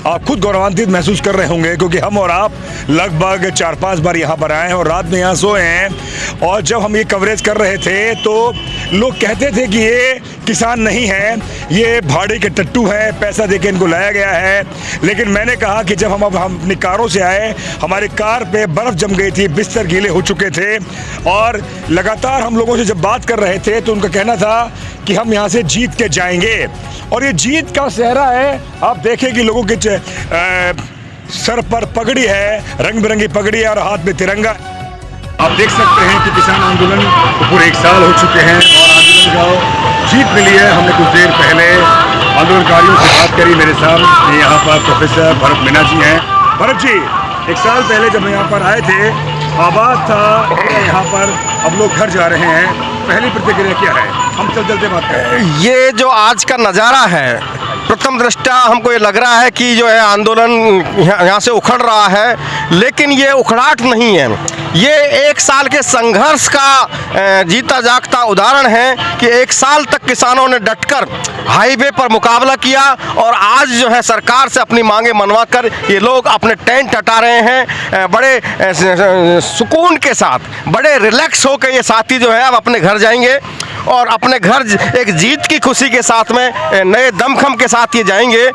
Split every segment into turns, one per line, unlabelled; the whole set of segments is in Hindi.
आप खुद गौरवान्वित महसूस कर रहे होंगे, क्योंकि हम और आप लगभग 4-5 बार यहाँ पर आए हैं और रात में यहाँ सोए हैं। और जब हम ये कवरेज कर रहे थे तो लोग कहते थे कि ये किसान नहीं है, ये भाड़े के टट्टू हैं, पैसा देके इनको लाया गया है। लेकिन मैंने कहा कि जब हम अपनी कारों से आए, हमारी कार पे बर्फ़ जम गई थी, बिस्तर गीले हो चुके थे और लगातार हम लोगों से जब बात कर रहे थे तो उनका कहना था कि हम यहाँ से जीत के जाएंगे। और ये जीत का सेहरा है। आप देखें कि लोगों के सर पर पगड़ी है, रंग बिरंगी पगड़ी है और हाथ में तिरंगा। आप देख सकते हैं कि किसान आंदोलन को पूरे 1 साल हो चुके हैं और आंदोलन को जीत मिली है। हमने कुछ देर पहले आंदोलनकारियों से बात करी। मेरे सामने यहाँ पर प्रोफेसर भरत मीना जी हैं। भरत जी, 1 साल पहले जब यहाँ पर आए थे, आबाद था यहाँ पर, अब लोग घर जा रहे हैं, पहली प्रतिक्रिया क्या है? हम चलते बात करें।
ये जो आज का नज़ारा है, प्रथम दृष्टया हमको ये लग रहा है कि जो है आंदोलन यहाँ से उखड़ रहा है, लेकिन ये उखड़ाट नहीं है। ये 1 साल के संघर्ष का जीता जागता उदाहरण है कि 1 साल तक किसानों ने डटकर हाईवे पर मुकाबला किया और आज जो है सरकार से अपनी मांगे मनवा कर ये लोग अपने टेंट हटा रहे हैं। बड़े सुकून के साथ, बड़े रिलैक्स होकर ये साथी जो है अब अपने घर जाएंगे और अपने घर एक जीत की खुशी के साथ में नए दमखम के साथ ये जाएंगे।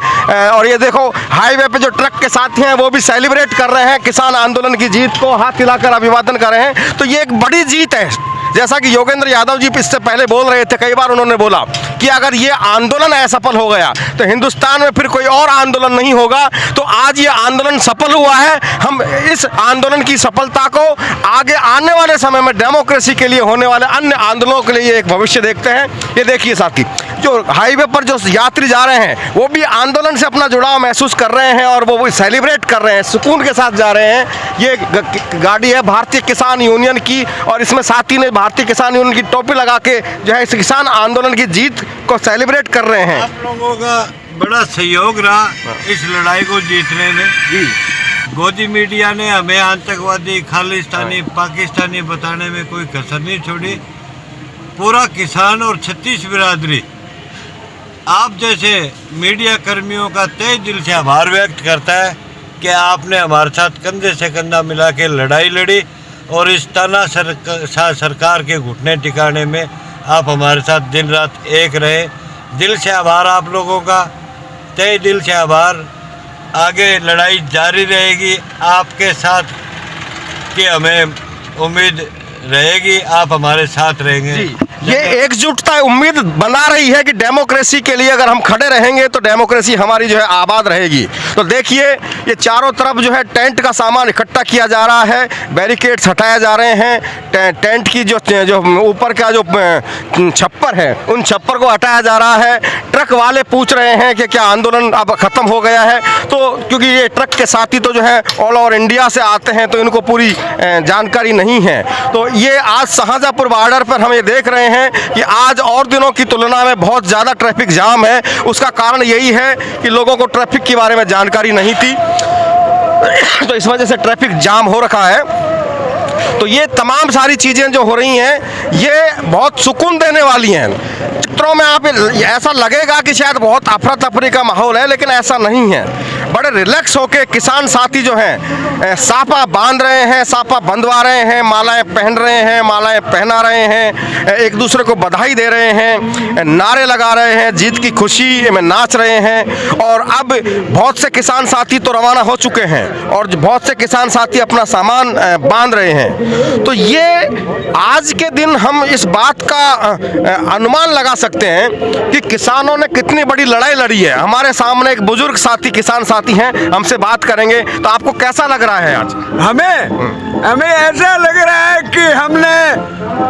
और ये देखो, हाईवे पे जो ट्रक के साथी हैं वो भी सेलिब्रेट कर रहे हैं किसान आंदोलन की जीत को, हाथ हिलाकर अभिवादन कर रहे हैं। तो ये एक बड़ी जीत है। जैसा कि योगेंद्र यादव जी इससे पहले बोल रहे थे, कई बार उन्होंने बोला कि अगर ये आंदोलन असफल हो गया तो हिंदुस्तान में फिर कोई और आंदोलन नहीं होगा। तो आज ये आंदोलन सफल हुआ है। हम इस आंदोलन की सफलता को आगे आने वाले समय में डेमोक्रेसी के लिए होने वाले अन्य आंदोलनों के लिए एक भविष्य देखते हैं। ये देखिए साथी, जो हाईवे पर जो यात्री जा रहे हैं वो भी आंदोलन से अपना जुड़ाव महसूस कर रहे हैं और वो सेलिब्रेट कर रहे हैं, सुकून के साथ जा रहे हैं। ये गाड़ी है भारतीय किसान यूनियन की और इसमें साथी ने भारतीय किसान यूनियन की टोपी लगा के जो है इस किसान आंदोलन की जीत को सेलिब्रेट कर रहे हैं।
आप लोगों का बड़ा सहयोग रहा इस लड़ाई को जीतने में। गोदी मीडिया ने हमें आतंकवादी, खालिस्तानी, पाकिस्तानी बताने में कोई कसर नहीं छोड़ी। पूरा किसान और छत्तीस बिरादरी आप जैसे मीडिया कर्मियों का तहे दिल से आभार व्यक्त करता है कि आपने हमारे साथ कंधे से कंधा मिला के लड़ाई लड़ी और इस तानाशाह सरकार के घुटने टिकाने में आप हमारे साथ दिन रात एक रहे। दिल से आभार आप लोगों का, तहे दिल से आभार। आगे लड़ाई जारी रहेगी आपके साथ कि हमें उम्मीद रहेगी आप हमारे साथ रहेंगे।
ये एकजुटता उम्मीद बना रही है कि डेमोक्रेसी के लिए अगर हम खड़े रहेंगे तो डेमोक्रेसी हमारी जो है आबाद रहेगी। तो देखिए, ये चारों तरफ जो है टेंट का सामान इकट्ठा किया जा रहा है, बैरिकेड्स हटाए जा रहे हैं, टेंट की जो ऊपर का जो छप्पर है उन छप्पर को हटाया जा रहा है। ट्रक वाले पूछ रहे हैं कि क्या आंदोलन अब ख़त्म हो गया है? तो क्योंकि ये ट्रक के साथी तो जो है ऑल ओवर इंडिया से आते हैं तो इनको पूरी जानकारी नहीं है। तो ये आज शाहजहाँपुर बॉर्डर पर हम ये देख रहे हैं कि आज और दिनों की तुलना में बहुत ज़्यादा ट्रैफिक जाम है। उसका कारण यही है कि लोगों को ट्रैफिक के बारे में जानकारी नहीं थी, तो इस वजह से ट्रैफिक जाम हो रखा है। तो ये तमाम सारी चीज़ें जो हो रही हैं ये बहुत सुकून देने वाली हैं। चित्रों में आप ऐसा लगेगा कि शायद बहुत अफरा तफरी का माहौल है, लेकिन ऐसा नहीं है। बड़े रिलैक्स होके किसान साथी जो हैं साफा बांध रहे हैं, साफा बंधवा रहे हैं, मालाएं पहन रहे हैं, मालाएं पहना रहे हैं, एक दूसरे को बधाई दे रहे हैं, नारे लगा रहे हैं, जीत की खुशी में नाच रहे हैं। और अब बहुत से किसान साथी तो रवाना हो चुके हैं और बहुत से किसान साथी अपना सामान बांध रहे हैं। तो ये आज के दिन हम इस बात का अनुमान लगा सकते हैं कि किसानों ने कितनी बड़ी लड़ाई लड़ी है। हमारे सामने एक बुजुर्ग साथी, किसान साथी हैं, हमसे बात करेंगे। तो आपको कैसा लग रहा है आज?
हमें ऐसा लग रहा है कि हमने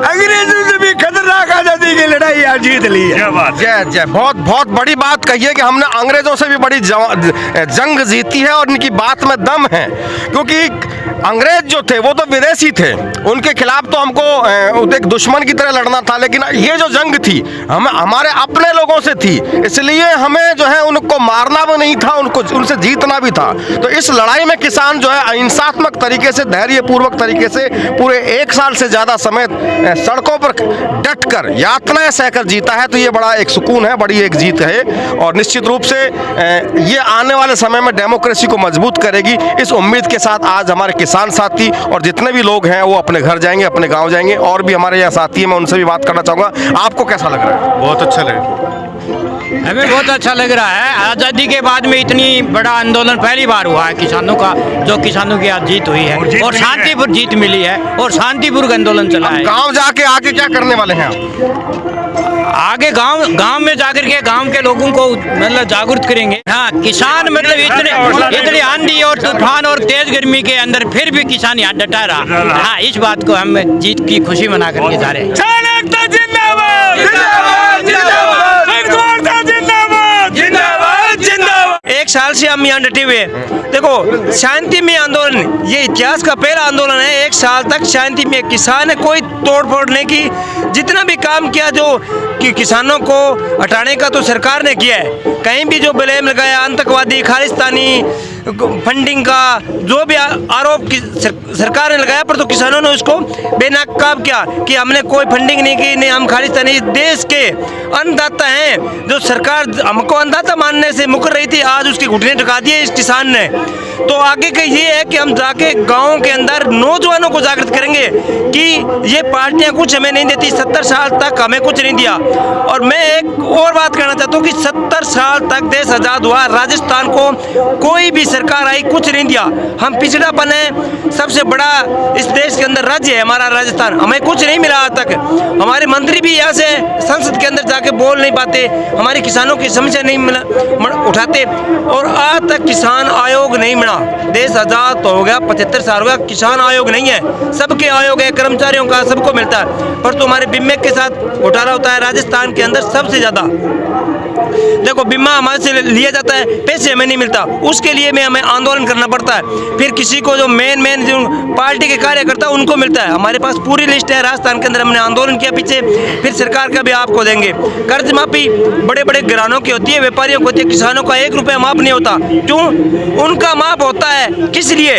अंग्रेजों से भी खतरनाक आजादी की लड़ाई आज जीत ली है।
जय जय, बहुत बहुत बड़ी बात कही है कि हमने अंग्रेजों से भी बड़ी जंग जीती है और इनकी बात में दम है। क्योंकि अंग्रेज जो थे वो तो विदेशी थे, उनके खिलाफ तो हमको एक दुश्मन की तरह लड़ना था, लेकिन ये जो जंग थी हमारे अपने लोगों से थी, इसलिए हमें जो है उनको मारना भी नहीं था, उनको उनसे जीतना भी था। तो इस लड़ाई में किसान जो है अहिंसात्मक तरीके से, धैर्यपूर्वक तरीके से पूरे 1 साल से ज़्यादा समय सड़कों पर डटकर यातनाएं सहकर जीता है, तो ये बड़ा एक सुकून है, बड़ी एक जीत है। और निश्चित रूप से ये आने वाले समय में डेमोक्रेसी को मजबूत करेगी। इस उम्मीद के साथ आज हमारे किसान साथी और जितने भी लोग हैं वो अपने घर जाएंगे, अपने गाँव जाएंगे। और भी हमारे यहाँ साथी हैं, मैं उनसे भी बात करना चाहूँगा। आपको कैसा लग रहा है?
बहुत अच्छा लगा।
हमें बहुत अच्छा लग रहा है। आज़ादी के बाद में इतनी बड़ा आंदोलन पहली बार हुआ है किसानों का, जो किसानों की आज जीत हुई है और शांतिपूर्ण जीत मिली है और शांतिपूर्ण आंदोलन चला है।
गांव जाके आगे क्या करने वाले हैं आप?
आगे गांव में जाकर के गांव के लोगों को मतलब जागरूक करेंगे। हाँ, किसान मतलब इतने आंधी और तूफान और तेज गर्मी के अंदर फिर भी किसान यहाँ डटा रहा। हाँ, इस बात को हम जीत की खुशी मना करके जा रहे हैं।
एक साल से हम यहाँ डटे हुए हैं। देखो, शांति में आंदोलन, ये इतिहास का पहला आंदोलन है। एक साल तक शांति में किसान ने कोई तोड़ फोड़ नहीं की। जितना भी काम किया जो कि किसानों को हटाने का तो सरकार ने किया है। कहीं भी जो ब्लेम लगाया आतंकवादी, खालिस्तानी फंडिंग का जो भी आरोप सरकार ने लगाया, पर तो किसानों ने उसको बेनकाब किया कि हमने कोई फंडिंग नहीं की, नहीं हम खालिस्तानी। देश के अन्नदाता हैं, जो सरकार हमको अन्नदाता मानने से मुकर रही थी, आज उसके घुटने टिका दिए इस किसान ने। तो आगे का ये है कि हम जाके गाँव के अंदर नौजवानों को जागृत करेंगे कि ये पार्टियां कुछ हमें नहीं देती। 70 साल तक हमें कुछ नहीं दिया। और मैं एक और बात कहना चाहता हूँ कि 70 साल तक देश आज़ाद हुआ, राजस्थान को कोई भी सरकार आई कुछ नहीं दिया। हम पिछड़ापन है, सबसे बड़ा इस देश के अंदर राज्य है हमारा राजस्थान, हमें कुछ नहीं मिला आज तक। हमारे मंत्री भी यहाँ से संसद के अंदर जाके बोल नहीं पाते, हमारे किसानों की समस्या नहीं उठाते। और आज तक किसान आयोग नहीं मिला। देश आज़ाद तो हो गया, 75 साल हो गया, किसान आयोग नहीं है। सबके आयोग है, कर्मचारियों का सबको मिलता है, पर तो हमारे बीमे के साथ घोटाला होता है राजस्थान के अंदर सबसे ज़्यादा। देखो, बीमा हमारे से लिया जाता है, पैसे हमें नहीं मिलता, उसके लिए में हमें आंदोलन करना पड़ता है। फिर किसी को जो मेन जो पार्टी के कार्यकर्ता उनको मिलता है। हमारे पास पूरी लिस्ट है, राजस्थान के अंदर हमने आंदोलन किया पीछे। फिर सरकार का भी आपको देंगे। कर्ज माफी बड़े बड़े घरानों की होती है, व्यापारियों को होती है, किसानों का 1 रुपया माफ नहीं होता। क्यों? उनका माफ होता है, किस लिए?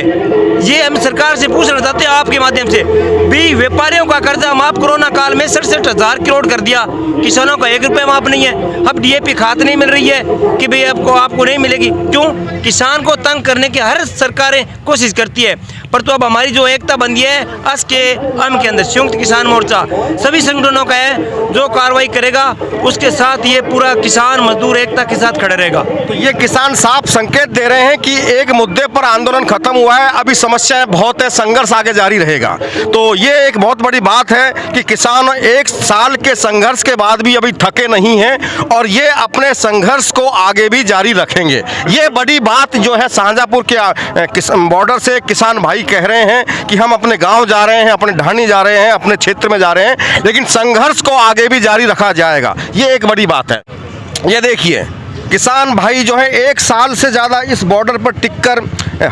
ये हम सरकार से पूछना चाहते हैं आपके माध्यम से भी। व्यापारियों का कर्जा माफ कोरोना काल में 67,000 करोड़ कर दिया, किसानों का 1 रुपया माफ नहीं है। अब DAP खाद नहीं मिल रही है कि भाई आपको नहीं मिलेगी। क्यों? किसान को तंग करने की हर सरकारें कोशिश करती है। पर तो अब हमारी जो एकता बंदी है आज के आम के अंदर, संयुक्त किसान मोर्चा सभी संगठनों का है, जो कार्रवाई करेगा उसके साथ ये पूरा किसान मजदूर एकता के साथ खड़े रहेगा।
तो ये किसान साफ संकेत दे रहे हैं कि एक मुद्दे पर आंदोलन खत्म हुआ है, अभी समस्याएं बहुत है, संघर्ष आगे जारी रहेगा। तो ये एक बहुत बड़ी बात है कि किसान 1 साल के संघर्ष के बाद भी अभी थके नहीं हैं और ये अपने संघर्ष को आगे भी जारी रखेंगे। ये बड़ी बात जो है शाहजहाँपुर के बॉर्डर से किसान भाई कह रहे हैं कि हम अपने गांव जा रहे हैं, अपने ढाणी जा रहे हैं, अपने क्षेत्र में जा रहे हैं, लेकिन संघर्ष को आगे भी जारी रखा जाएगा। ये एक बड़ी बात है। ये देखिए, किसान भाई जो है 1 साल से ज़्यादा इस बॉर्डर पर टिककर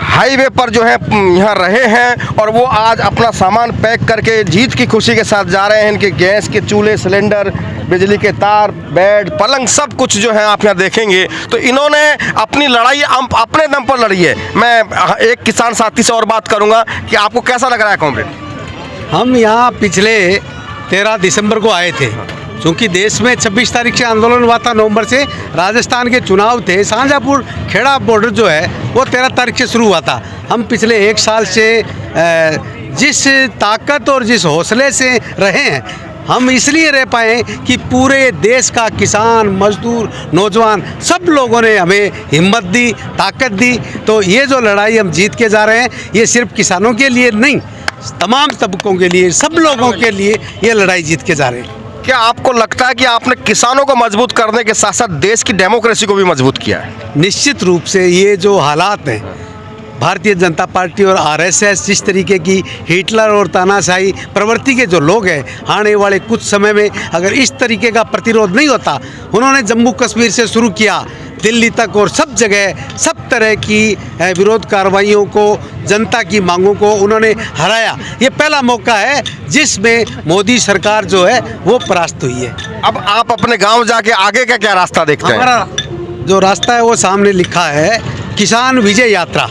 हाईवे पर जो है यहाँ रहे हैं और वो आज अपना सामान पैक करके जीत की खुशी के साथ जा रहे हैं। इनके गैस के चूल्हे, सिलेंडर, बिजली के तार, बेड, पलंग, सब कुछ जो है आप यहाँ देखेंगे। तो इन्होंने अपनी लड़ाई अपने दम पर लड़ी है। मैं एक किसान साथी से और बात करूँगा कि आपको कैसा लग रहा है कॉमरेड?
हम यहाँ पिछले 13 दिसंबर को आए थे, क्योंकि देश में 26 तारीख से आंदोलन हुआ था। नवंबर से राजस्थान के चुनाव थे। शाहजहाँपुर खेड़ा बॉर्डर जो है वो 13 तारीख से शुरू हुआ था। हम पिछले 1 साल से जिस ताकत और जिस हौसले से रहे हैं, हम इसलिए रह पाए कि पूरे देश का किसान, मजदूर, नौजवान सब लोगों ने हमें हिम्मत दी, ताकत दी। तो ये जो लड़ाई हम जीत के जा रहे हैं, ये सिर्फ किसानों के लिए नहीं, तमाम तबकों के लिए, सब लोगों के लिए ये लड़ाई जीत के जा रहे हैं।
क्या आपको लगता है कि आपने किसानों को मजबूत करने के साथ साथ देश की डेमोक्रेसी को भी मजबूत किया है?
निश्चित रूप से ये जो हालात हैं, भारतीय जनता पार्टी और RSS जिस तरीके की हिटलर और तानाशाही प्रवृत्ति के जो लोग हैं, आने वाले कुछ समय में अगर इस तरीके का प्रतिरोध नहीं होता, उन्होंने जम्मू कश्मीर से शुरू किया, दिल्ली तक और सब जगह सब तरह की विरोध कार्रवाइयों को, जनता की मांगों को उन्होंने हराया। ये पहला मौका है जिसमें मोदी सरकार जो है वो परास्त हुई है।
अब आप अपने गांव जाके आगे का क्या रास्ता देखते हैं?
हमारा जो रास्ता है वो सामने लिखा है, किसान विजय यात्रा।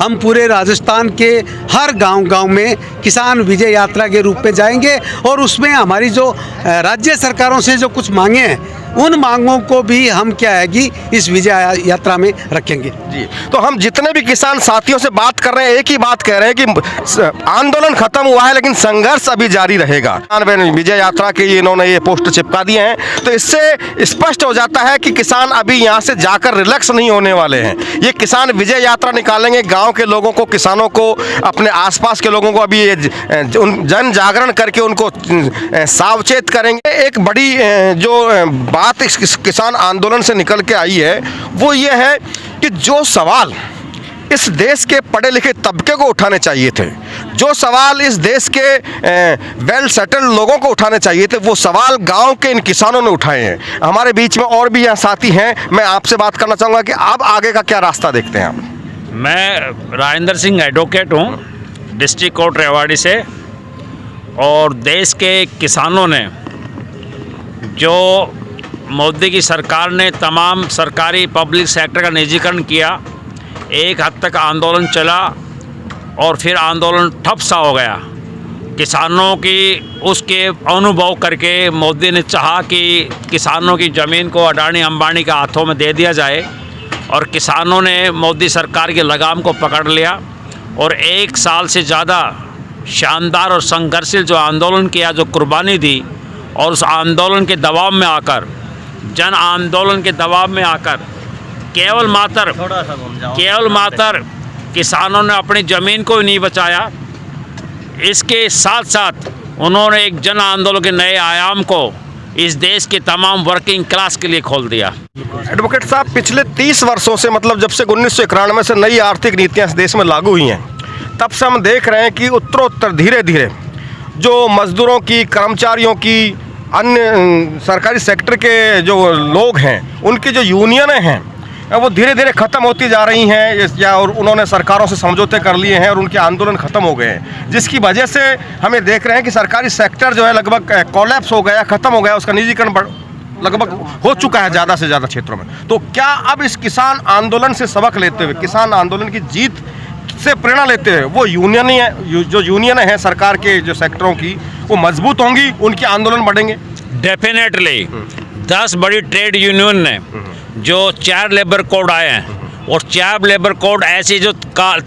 हम पूरे राजस्थान के हर गांव में किसान विजय यात्रा के रूप में जाएंगे और उसमें हमारी जो राज्य सरकारों से जो कुछ मांगे हैं उन मांगों को भी हम क्या है कि इस विजय यात्रा में रखेंगे।
जी, तो हम जितने भी किसान साथियों से बात कर रहे हैं एक ही बात कह रहे हैं कि आंदोलन खत्म हुआ है लेकिन संघर्ष अभी जारी रहेगा। विजय यात्रा के इन्होंने ये पोस्टर चिपका दिए हैं, तो इससे स्पष्ट हो जाता है कि किसान अभी यहाँ से जाकर रिलैक्स नहीं होने वाले हैं। ये किसान विजय यात्रा निकालेंगे, गाँव के लोगों को, किसानों को, अपने आसपास के लोगों को अभी जन जागरण करके उनको सावचेत करेंगे। एक बड़ी जो बात इस किसान आंदोलन से निकल के आई है वो ये है कि जो सवाल इस देश के पढ़े लिखे तबके को उठाने चाहिए थे, जो सवाल इस देश के वेल सेटल्ड लोगों को उठाने चाहिए थे, वो सवाल गांव के इन किसानों ने उठाए हैं। हमारे बीच में और भी यहाँ साथी हैं, मैं आपसे बात करना चाहूँगा कि अब आगे का क्या रास्ता देखते हैं आप?
मैं राजेंद्र सिंह एडवोकेट हूँ, डिस्ट्रिक्ट कोर्ट रेवाड़ी से। और देश के किसानों ने जो मोदी की सरकार ने तमाम सरकारी पब्लिक सेक्टर का निजीकरण किया, एक हद तक आंदोलन चला और फिर आंदोलन ठप सा हो गया। किसानों की उसके अनुभव करके मोदी ने चाहा कि किसानों की ज़मीन को अडानी अंबानी के हाथों में दे दिया जाए और किसानों ने मोदी सरकार की लगाम को पकड़ लिया और एक साल से ज़्यादा शानदार और संघर्षशील जो आंदोलन किया, जो कुर्बानी दी, और उस आंदोलन के दबाव में आकर, जन आंदोलन के दबाव में आकर केवल मात्र किसानों ने अपनी ज़मीन को नहीं बचाया, इसके साथ साथ उन्होंने एक जन आंदोलन के नए आयाम को इस देश के तमाम वर्किंग क्लास के लिए खोल दिया।
एडवोकेट साहब, पिछले 30 वर्षों से, मतलब जब से 1991 से नई आर्थिक नीतियाँ इस देश में लागू हुई हैं, तब से हम देख रहे हैं कि उत्तरोत्तर धीरे धीरे जो मजदूरों की, कर्मचारियों की, अन्य सरकारी सेक्टर के जो लोग हैं, उनकी जो यूनियनें हैं वो धीरे धीरे ख़त्म होती जा रही हैं, या और उन्होंने सरकारों से समझौते कर लिए हैं और उनके आंदोलन ख़त्म हो गए हैं, जिसकी वजह से हमें देख रहे हैं कि सरकारी सेक्टर जो है लगभग कोलैप्स हो गया, ख़त्म हो गया, उसका निजीकरण लगभग हो चुका है ज़्यादा से ज़्यादा क्षेत्रों में। तो क्या अब इस किसान आंदोलन से सबक लेते हुए, किसान आंदोलन की जीत से प्रेरणा लेते हुए, वो जो यूनियन है सरकार के जो सेक्टरों की, वो मजबूत होंगी, उनके आंदोलन बढ़ेंगे?
डेफिनेटली 10 बड़ी ट्रेड यूनियन ने जो 4 लेबर कोड आए हैं, और 4 लेबर कोड ऐसे जो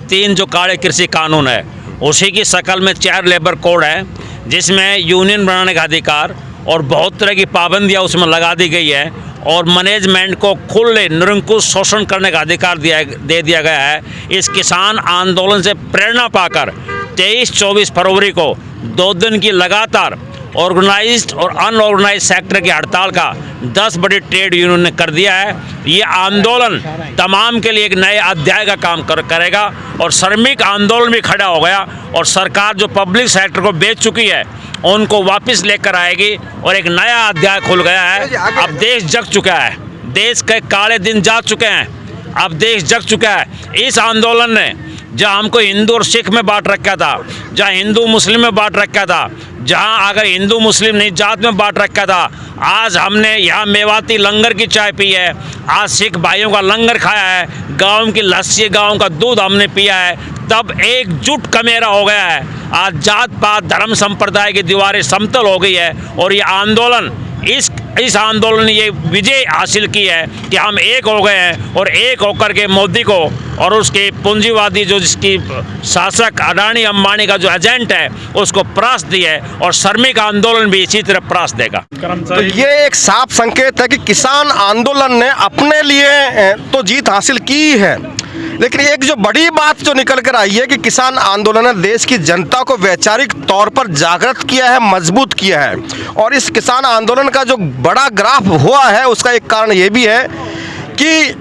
3 जो काले कृषि कानून है, उसी की शक्ल में 4 लेबर कोड है, जिसमें यूनियन बनाने का अधिकार और बहुत तरह की पाबंदियां उसमें लगा दी गई है और मैनेजमेंट को खुले निरंकुश शोषण करने का अधिकार दे दिया गया है। इस किसान आंदोलन से प्रेरणा पाकर 23-24 फरवरी को 2 दिन की लगातार ऑर्गेनाइज्ड और अनऑर्गेनाइज्ड सेक्टर की हड़ताल का 10 बड़ी ट्रेड यूनियन ने कर दिया है। ये आंदोलन तमाम के लिए एक नए अध्याय का काम करेगा और श्रमिक आंदोलन भी खड़ा हो गया और सरकार जो पब्लिक सेक्टर को बेच चुकी है उनको वापस लेकर आएगी और एक नया अध्याय खुल गया है। अब देश जग चुका है, देश के काले दिन जा चुके हैं, अब देश जग चुका है। इस आंदोलन ने जहाँ हमको हिंदू और सिख में बांट रखा था, जहाँ हिंदू मुस्लिम में बांट रखा था, जहाँ अगर हिंदू मुस्लिम नहीं जात में बांट रखा था, आज हमने यहाँ मेवाती लंगर की चाय पी है, आज सिख भाइयों का लंगर खाया है, गाँव की लस्सी, गाँव का दूध हमने पिया है, तब एकजुट कमेरा हो गया है। आज जात पात धर्म संप्रदाय की दीवारें समतल हो गई है और ये आंदोलन, इस आंदोलन ने ये विजय हासिल की है कि हम एक हो गए हैं और एक होकर के मोदी को और उसके पूंजीवादी जो जिसकी शासक अडानी अंबानी का जो एजेंट है उसको परास्त दिया है और श्रमिक आंदोलन भी इसी तरह परास्त देगा।
तो ये एक साफ संकेत है कि किसान आंदोलन ने अपने लिए तो जीत हासिल की है, लेकिन एक जो बड़ी बात जो निकल कर आई है कि किसान आंदोलन ने देश की जनता को वैचारिक तौर पर जागृत किया है, मजबूत किया है। और इस किसान आंदोलन का जो बड़ा ग्राफ हुआ है उसका एक कारण ये भी है कि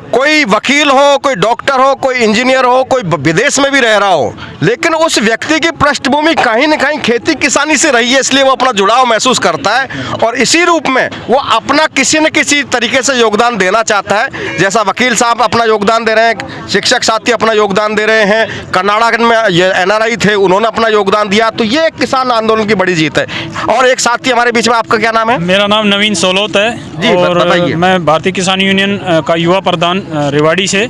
कोई वकील हो, कोई डॉक्टर हो, कोई इंजीनियर हो, कोई विदेश में भी रह रहा हो, लेकिन उस व्यक्ति की पृष्ठभूमि कहीं न कहीं खेती किसानी से रही है, इसलिए वो अपना जुड़ाव महसूस करता है और इसी रूप में वो अपना किसी न किसी तरीके से योगदान देना चाहता है। जैसा वकील साहब अपना योगदान दे रहे हैं, शिक्षक साथी अपना योगदान दे रहे हैं, कर्नाटक में ये NRI थे, उन्होंने अपना योगदान दिया, तो ये किसान आंदोलन की बड़ी जीत है। और एक साथी हमारे बीच में, आपका क्या नाम है?
मेरा नाम नवीन सोलोत है
जी,
और
बताइए।
मैं भारतीय किसान यूनियन का युवा प्रधान रेवाड़ी से।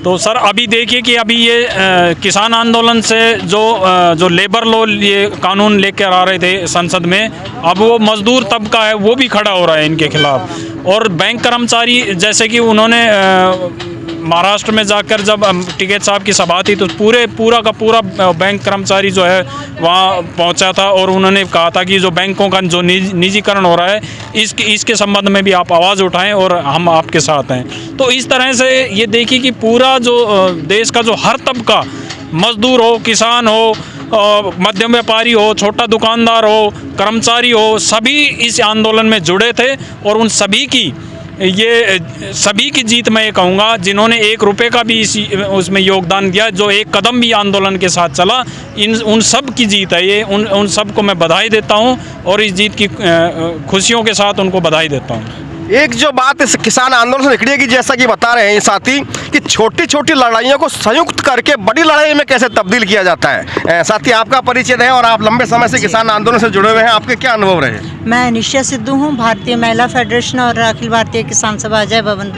तो सर अभी देखिए कि अभी ये किसान आंदोलन से जो लेबर लॉ ये कानून लेकर आ रहे थे संसद में, अब वो मजदूर तबका है वो भी खड़ा हो रहा है इनके खिलाफ। और बैंक कर्मचारी, जैसे कि उन्होंने महाराष्ट्र में जाकर जब टिकैत साहब की सभा थी तो पूरा का पूरा बैंक कर्मचारी जो है वहाँ पहुँचा था और उन्होंने कहा था कि जो बैंकों का जो निजीकरण हो रहा है इसके संबंध में भी आप आवाज़ उठाएं और हम आपके साथ हैं। तो इस तरह से ये देखिए कि पूरा जो देश का जो हर तबका, मजदूर हो, किसान हो, मध्यम व्यापारी हो, छोटा दुकानदार हो, कर्मचारी हो, सभी इस आंदोलन में जुड़े थे। और उन सभी की जीत मैं ये कहूँगा जिन्होंने 1 रुपये का भी उसमें योगदान दिया, जो एक कदम भी आंदोलन के साथ चला, उन सब की जीत है ये। उन सब को मैं बधाई देता हूँ और इस जीत की खुशियों के साथ उनको बधाई देता हूँ।
एक जो बात इस किसान आंदोलन से निकली है कि जैसा कि बता रहे हैं साथी कि छोटी छोटी लड़ाइयों को संयुक्त करके बड़ी लड़ाई में कैसे तब्दील किया जाता है। साथी, आपका परिचय है और आप लंबे समय से किसान आंदोलन से जुड़े हुए हैं, आपके क्या अनुभव रहे?
मैं निशा सिद्धू हूँ, भारतीय महिला फेडरेशन और अखिल भारतीय किसान सभा अजय भवन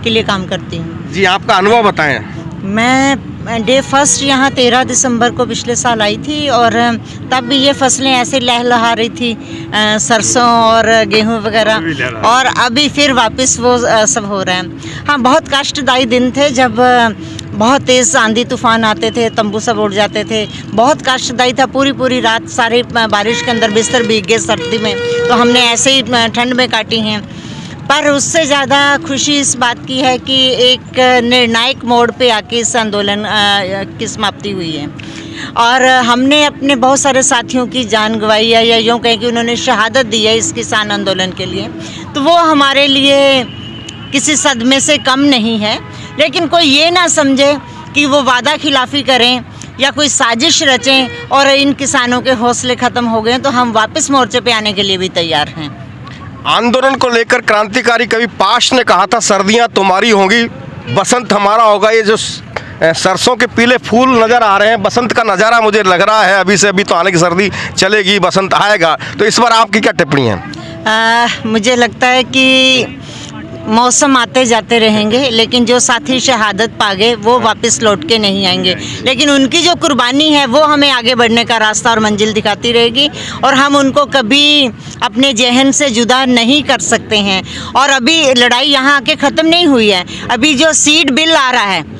के लिए काम करती हूँ।
जी, आपका अनुभव बताएं।
मैं डे फर्स्ट यहाँ 13 दिसंबर को पिछले साल आई थी और तब भी ये फसलें ऐसे लहलहा रही थी, सरसों और गेहूँ वगैरह, और अभी फिर वापस वो सब हो रहा है। हाँ, बहुत कष्टदायी दिन थे जब बहुत तेज़ आंधी तूफान आते थे, तंबू सब उड़ जाते थे। बहुत कष्टदायी था, पूरी रात सारे बारिश के अंदर बिस्तर भीग गए सर्दी में, तो हमने ऐसे ही ठंड में काटी हैं। पर उससे ज़्यादा खुशी इस बात की है कि एक निर्णायक मोड़ पे आके इस आंदोलन की समाप्ति हुई है और हमने अपने बहुत सारे साथियों की जान गंवाई है, या यूँ कहें कि उन्होंने शहादत दी है इस किसान आंदोलन के लिए। तो वो हमारे लिए किसी सदमे से कम नहीं है। लेकिन कोई ये ना समझे कि वो वादा खिलाफ़ी करें या कोई साजिश रचें और इन किसानों के हौसले ख़त्म हो गए, तो हम वापस मोर्चे पे आने के लिए भी तैयार हैं।
आंदोलन को लेकर क्रांतिकारी कवि पाश ने कहा था, सर्दियां तुम्हारी होंगी, बसंत हमारा होगा। ये जो सरसों के पीले फूल नज़र आ रहे हैं, बसंत का नज़ारा मुझे लग रहा है। अभी से अभी तो आने की सर्दी चलेगी, बसंत आएगा। तो इस बार आपकी क्या टिप्पणी है?
मुझे लगता है कि मौसम आते जाते रहेंगे, लेकिन जो साथी शहादत पा गए वो वापस लौट के नहीं आएंगे। लेकिन उनकी जो कुर्बानी है वो हमें आगे बढ़ने का रास्ता और मंजिल दिखाती रहेगी और हम उनको कभी अपने जहन से जुदा नहीं कर सकते हैं। और अभी लड़ाई यहाँ आके ख़त्म नहीं हुई है। अभी जो सीड बिल आ रहा है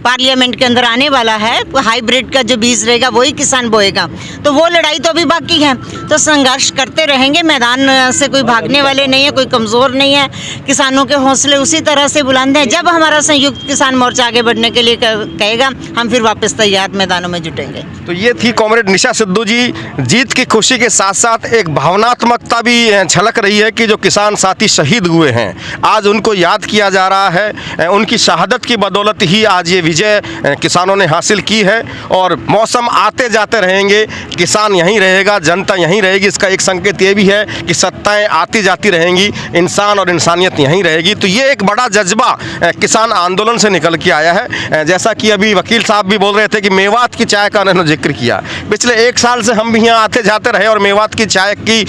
पार्लियामेंट के अंदर आने वाला है, हाइब्रिड का जो बीज रहेगा वही किसान बोएगा, तो वो लड़ाई तो अभी बाकी है। तो संघर्ष करते रहेंगे, मैदान से कोई भागने वाले नहीं है, कोई कमज़ोर नहीं है। किसानों के हौसले उसी तरह से बुलंद हैं। जब हमारा संयुक्त किसान मोर्चा आगे बढ़ने के लिए कहेगा, हम फिर वापस तैयार मैदानों में जुटेंगे।
तो ये थी कॉमरेड निशा सिद्धू जी। जीत की खुशी के साथ साथ एक भावनात्मकता भी झलक रही है कि जो किसान साथी शहीद हुए हैं, आज उनको याद किया जा रहा है। उनकी शहादत की बदौलत ही आज ये विजय किसानों ने हासिल की है। और मौसम आते जाते रहेंगे, किसान यहीं रहेगा, जनता यहीं रहेगी। इसका एक संकेत ये भी है कि सत्ताएं आती जाती रहेंगी, इंसान और इंसानियत यहीं रहेगी। तो ये एक बड़ा जज्बा किसान आंदोलन से निकल के आया है। जैसा कि अभी वकील साहब भी बोल रहे थे कि मेवात की चाय का उन्होंने जिक्र किया। पिछले 1 साल से हम भी यहाँ आते जाते रहे और मेवात की चाय की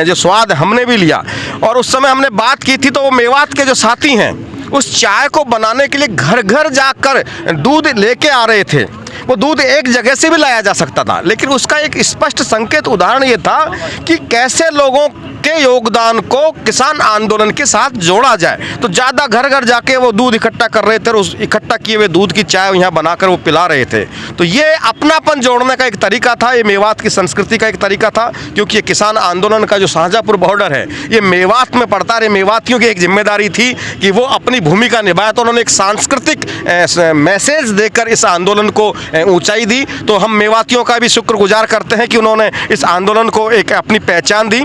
जो स्वाद हमने भी लिया। और उस समय हमने बात की थी तो वो मेवात के जो साथी हैं उस चाय को बनाने के लिए घर घर जाकर दूध लेके आ रहे थे। वो दूध एक जगह से भी लाया जा सकता था, लेकिन उसका एक स्पष्ट संकेत उदाहरण ये था कि कैसे लोगों के योगदान को किसान आंदोलन के साथ जोड़ा जाए। तो ज़्यादा घर घर जाके वो दूध इकट्ठा कर रहे थे और उस इकट्ठा किए हुए दूध की चाय यहाँ बनाकर वो पिला रहे थे। तो ये अपनापन जोड़ने का एक तरीका था, ये मेवात की संस्कृति का एक तरीका था। क्योंकि ये किसान आंदोलन का जो शाहजहाँपुर बॉर्डर है ये मेवात में पड़ता है। मेवातियों की एक जिम्मेदारी थी कि वो अपनी भूमिका निभाए, तो उन्होंने एक सांस्कृतिक मैसेज देकर इस आंदोलन को ऊंचाई दी। तो हम मेवातियों का भी शुक्रगुजार करते हैं कि उन्होंने इस आंदोलन को एक अपनी पहचान दी।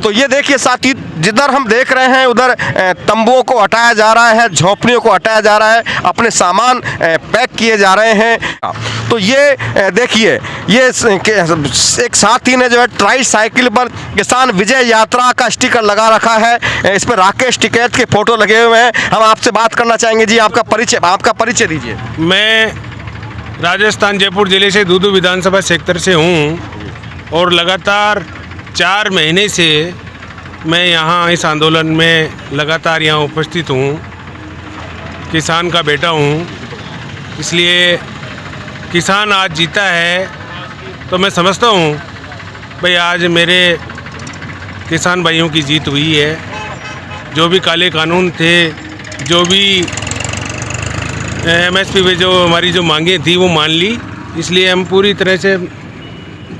तो ये देखिए साथी, जिधर हम देख रहे हैं उधर तंबुओं को हटाया जा रहा है, झोंपड़ियों को हटाया जा रहा है, अपने सामान पैक किए जा रहे हैं। तो ये देखिए, ये एक साथी ने जो है ट्राई साइकिल पर किसान विजय यात्रा का स्टिकर लगा रखा है। इस पर राकेश टिकैत के फोटो लगे हुए हैं। हम आपसे बात करना चाहेंगे जी, आपका परिचय दीजिए।
मैं राजस्थान जयपुर ज़िले से दूदू विधानसभा क्षेत्र से हूँ और लगातार 4 महीने से मैं यहाँ इस आंदोलन में लगातार यहाँ उपस्थित हूँ। किसान का बेटा हूँ, इसलिए किसान आज जीता है तो मैं समझता हूँ भाई आज मेरे किसान भाइयों की जीत हुई है। जो भी काले कानून थे, जो भी MSP पे जो हमारी जो मांगें थी वो मान ली, इसलिए हम पूरी तरह से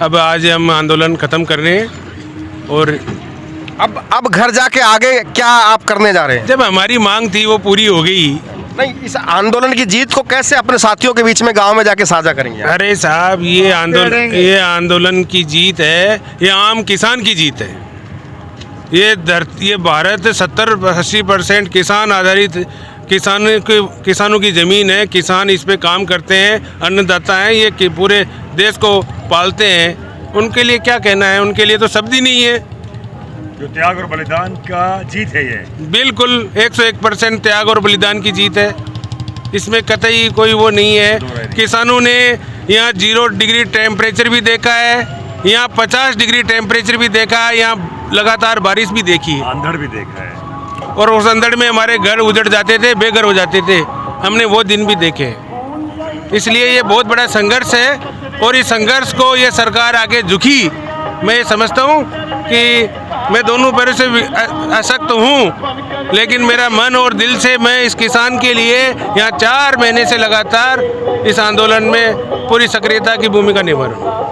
अब आज हम आंदोलन ख़त्म कर रहे हैं। और
अब घर जाके आगे क्या आप करने जा रहे हैं?
जब हमारी मांग थी वो पूरी हो गई।
नहीं, इस आंदोलन की जीत को कैसे अपने साथियों के बीच में गांव में जाके साझा करेंगे?
अरे साहब, ये आंदोलन की जीत है, ये आम किसान की जीत है। ये भारत 70-80% किसान आधारित किसानों की ज़मीन है। किसान इस पे काम करते हैं, अन्नदाता हैं, ये कि पूरे देश को पालते हैं। उनके लिए क्या कहना है, उनके लिए तो शब्द ही नहीं है।
जो त्याग और बलिदान का जीत है ये,
बिल्कुल 101% त्याग और बलिदान की जीत है। इसमें कतई कोई वो नहीं है। किसानों ने यहाँ 0 डिग्री टेम्परेचर भी देखा है, यहाँ 50 डिग्री टेम्परेचर भी देखा है, यहाँ लगातार बारिश भी देखी है,
अंधड़ भी देखा है।
और उस अंधड़ में हमारे घर उजड़ जाते थे, बेघर हो जाते थे, हमने वो दिन भी देखे। इसलिए ये बहुत बड़ा संघर्ष है और इस संघर्ष को ये सरकार आगे झुकी। मैं ये समझता हूँ कि मैं दोनों पैरों से अशक्त हूँ, लेकिन मेरा मन और दिल से मैं इस किसान के लिए यहाँ 4 महीने से लगातार इस आंदोलन में पूरी सक्रियता की भूमिका निभा रहा हूँ।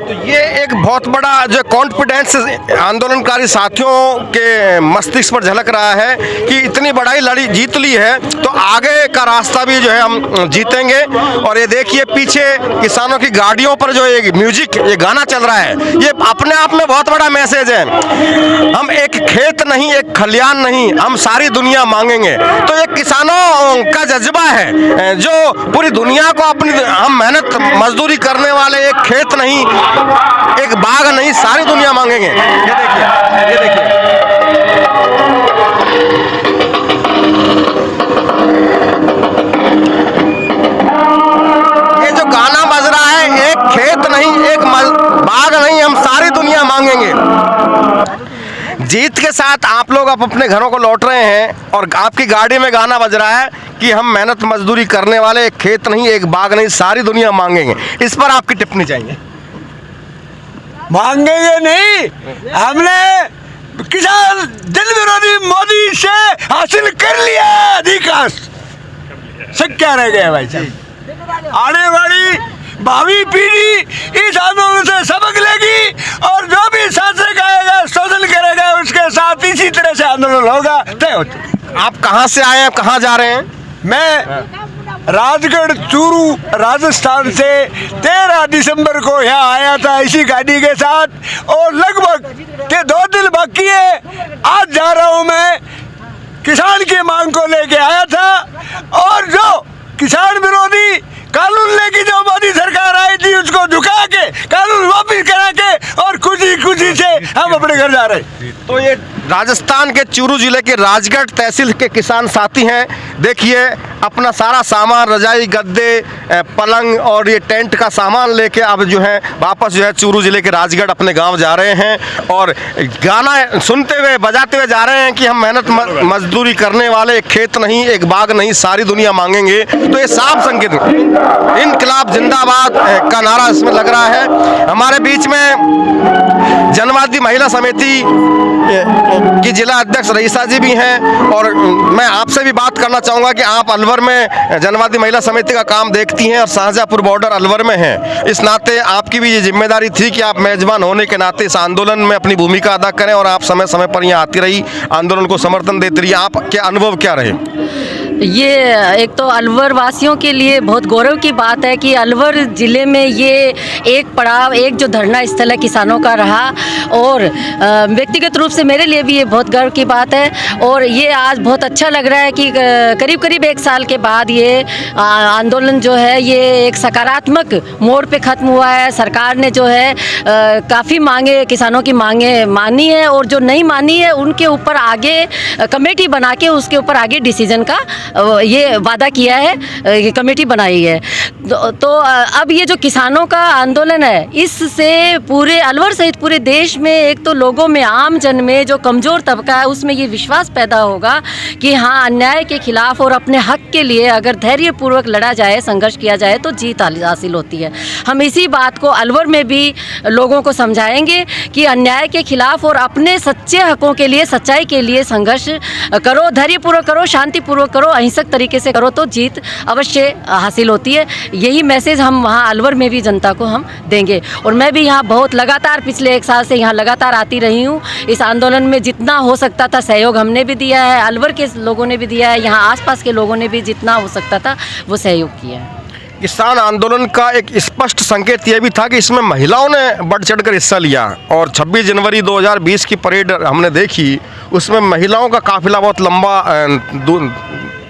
तो ये एक बहुत बड़ा जो कॉन्फिडेंस आंदोलनकारी साथियों के मस्तिष्क पर झलक रहा है कि इतनी बड़ी लड़ी जीत ली है तो आगे का रास्ता भी जो है हम जीतेंगे। और ये देखिए पीछे किसानों की गाड़ियों पर जो ये म्यूजिक, ये गाना चल रहा है, ये अपने आप में बहुत बड़ा मैसेज है। हम एक खेत नहीं, एक खलियान नहीं, हम सारी दुनिया मांगेंगे। तो ये किसानों का जज्बा है जो पूरी दुनिया को अपनी, हम मेहनत मजदूरी करने वाले, एक खेत नहीं, एक बाग नहीं, सारी दुनिया मांगेंगे। ये देखिए, ये देखिए। ये जो गाना बज रहा है, एक खेत नहीं, एक बाग नहीं, हम सारी दुनिया मांगेंगे। जीत के साथ आप लोग अब अपने घरों को लौट रहे हैं और आपकी गाड़ी में गाना बज रहा है कि हम मेहनत मजदूरी करने वाले, एक खेत नहीं, एक बाग नहीं, सारी दुनिया मांगेंगे। इस पर आपकी टिप्पणी चाहिए।
मांगेंगे नहीं, हमने किसान जन विरोधी मोदी से हासिल कर लिया अधिकार। सब क्या रह गया भाई साहब? आने वाली भावी पीढ़ी इस आंदोलन से सबक लेगी और जो भी शासक आएगा, शोषण करेगा, उसके साथ इसी तरह से आंदोलन होगा। तय हो चुका।
आप कहाँ से आए हैं, कहाँ जा रहे हैं?
मैं राजगढ़ चूरू राजस्थान से 13 दिसंबर को यहाँ आया था इसी गाड़ी के साथ और लगभग 2 दिन बाकी है। आज जा रहा हूँ मैं, किसान की मांग को लेके आया था और जो किसान विरोधी कानून लेके जो मोदी सरकार आई थी उसको झुका के कानून वापिस करा के और खुशी से हम अपने घर जा रहे।
तो ये राजस्थान के चूरू जिले के राजगढ़ तहसील के किसान साथी हैं। देखिए अपना सारा सामान, रजाई, गद्दे, पलंग और ये टेंट का सामान लेके अब जो है वापस जो है चूरू जिले के राजगढ़ अपने गांव जा रहे हैं और गाना सुनते हुए, बजाते हुए जा रहे हैं कि हम मेहनत मजदूरी करने वाले, एक खेत नहीं, एक बाग नहीं, सारी दुनिया मांगेंगे। तो ये साफ संकेत, इनकलाब जिंदाबाद का नारा इसमें लग रहा है। हमारे बीच में जनवादी महिला समिति की जिला अध्यक्ष रईसा जी भी हैं और मैं आपसे भी बात करना चाहूँगा कि आप अलवर में जनवादी महिला समिति का काम देखती हैं और शाहजहाँपुर बॉर्डर अलवर में हैं। इस नाते आपकी भी ये जिम्मेदारी थी कि आप मेजबान होने के नाते इस आंदोलन में अपनी भूमिका अदा करें और आप समय समय पर यहाँ आती रही, आंदोलन को समर्थन देती रही। आपके अनुभव क्या रहे?
ये एक तो अलवर वासियों के लिए बहुत गौरव की बात है कि अलवर ज़िले में ये एक पड़ाव, एक जो धरना स्थल है किसानों का रहा और व्यक्तिगत रूप से मेरे लिए भी ये बहुत गर्व की बात है। और ये आज बहुत अच्छा लग रहा है कि करीब करीब 1 साल के बाद ये आंदोलन जो है ये एक सकारात्मक मोड़ पे ख़त्म हुआ है। सरकार ने जो है काफ़ी मांगे, किसानों की मांगे मानी है और जो नहीं मानी है उनके ऊपर आगे कमेटी बना के उसके ऊपर आगे डिसीजन का ये वादा किया है, ये कमेटी बनाई है। तो अब ये जो किसानों का आंदोलन है, इससे पूरे अलवर सहित पूरे देश में एक तो लोगों में, आम जन में, जो कमज़ोर तबका है उसमें ये विश्वास पैदा होगा कि हाँ, अन्याय के खिलाफ और अपने हक के लिए अगर धैर्यपूर्वक लड़ा जाए, संघर्ष किया जाए तो जीत हासिल होती है। हम इसी बात को अलवर में भी लोगों को समझाएंगे कि अन्याय के खिलाफ और अपने सच्चे हकों के लिए, सच्चाई के लिए संघर्ष करो, धैर्यपूर्वक करो, शांतिपूर्वक करो, अहिंसक तरीके से करो तो जीत अवश्य हासिल होती है। यही मैसेज हम वहाँ अलवर में भी जनता को हम देंगे। और मैं भी यहाँ बहुत लगातार पिछले 1 साल से यहाँ लगातार आती रही हूँ। इस आंदोलन में जितना हो सकता था सहयोग हमने भी दिया है, अलवर के लोगों ने भी दिया है, यहाँ आसपास के लोगों ने भी जितना हो सकता था वो सहयोग किया है।
किसान आंदोलन का एक स्पष्ट संकेत ये भी था कि इसमें महिलाओं ने बढ़ चढ़कर हिस्सा लिया और 26 जनवरी 2020 की परेड हमने देखी, उसमें महिलाओं का काफिला बहुत लंबा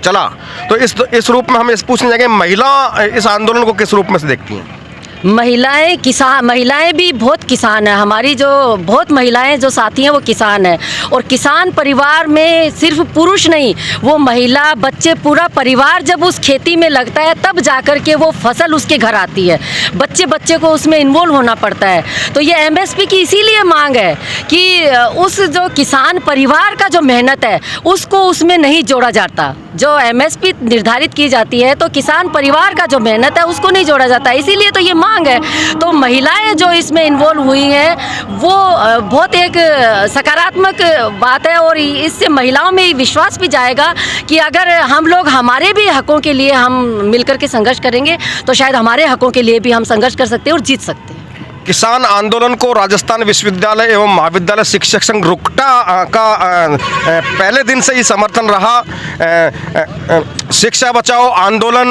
चला। तो इस रूप में हम इस पूछने जाएंगे, महिला इस आंदोलन को किस रूप में से देखती हैं?
महिलाएं भी बहुत किसान हैं। हमारी जो बहुत महिलाएं जो साथी हैं वो किसान हैं। और किसान परिवार में सिर्फ पुरुष नहीं, वो महिला, बच्चे, पूरा परिवार जब उस खेती में लगता है तब जाकर के वो फसल उसके घर आती है। बच्चे को उसमें इन्वॉल्व होना पड़ता है। तो ये एमएसपी की इसीलिए मांग है कि उस जो किसान परिवार का जो मेहनत है उसको उसमें नहीं जोड़ा जाता। जो एमएसपी निर्धारित की जाती है तो किसान परिवार का जो मेहनत है उसको नहीं जोड़ा जाता, इसीलिए तो ये मांग है। तो महिलाएं जो इसमें इन्वॉल्व हुई हैं वो बहुत एक सकारात्मक बात है। और इससे महिलाओं में विश्वास भी जाएगा कि अगर हम लोग हमारे भी हकों के लिए हम मिलकर के संघर्ष करेंगे तो शायद हमारे हकों के लिए भी हम संघर्ष कर सकते हैं और जीत सकते हैं।
किसान आंदोलन को राजस्थान विश्वविद्यालय एवं महाविद्यालय शिक्षक संघ रुकटा का पहले दिन से ही समर्थन रहा। शिक्षा बचाओ आंदोलन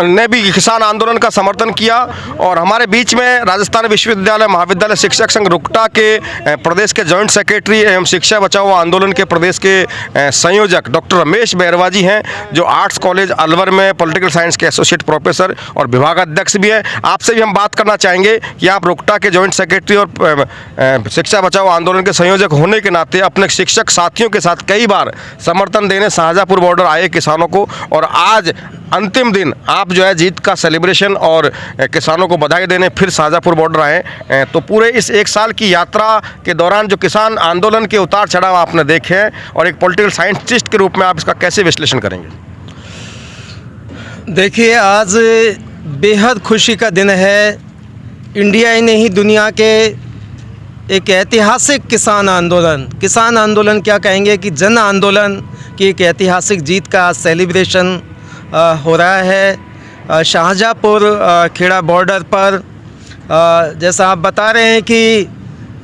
ने भी किसान आंदोलन का समर्थन किया। और हमारे बीच में राजस्थान विश्वविद्यालय महाविद्यालय शिक्षक संघ रुकटा के प्रदेश के जॉइंट सेक्रेटरी एवं शिक्षा बचाओ आंदोलन के प्रदेश के संयोजक डॉक्टर रमेश बैरवा जी हैं, जो आर्ट्स कॉलेज अलवर में पॉलिटिकल साइंस के एसोसिएट प्रोफेसर और विभागाध्यक्ष भी हैं। आपसे भी हम बात करना चाहेंगे कि आप रुकटा के जॉइंट सेक्रेटरी और शिक्षा बचाओ आंदोलन के संयोजक होने के नाते अपने शिक्षक साथियों के साथ कई बार समर्थन देने शाहजहाँपुर बॉर्डर आए किसानों को, और आज अंतिम दिन आप जो है जीत का सेलिब्रेशन और किसानों को बधाई देने फिर शाहजहाँपुर बॉर्डर आए। तो पूरे इस 1 साल की यात्रा के दौरान जो किसान आंदोलन के उतार चढ़ाव आपने देखे हैं और एक पॉलिटिकल साइंटिस्ट के रूप में आप इसका कैसे विश्लेषण करेंगे?
देखिए, आज बेहद खुशी का दिन है। इंडिया ही नहीं, दुनिया के एक ऐतिहासिक किसान आंदोलन क्या कहेंगे कि जन आंदोलन की एक ऐतिहासिक जीत का सेलिब्रेशन हो रहा है शाहजहाँपुर खेड़ा बॉर्डर पर। जैसा आप बता रहे हैं कि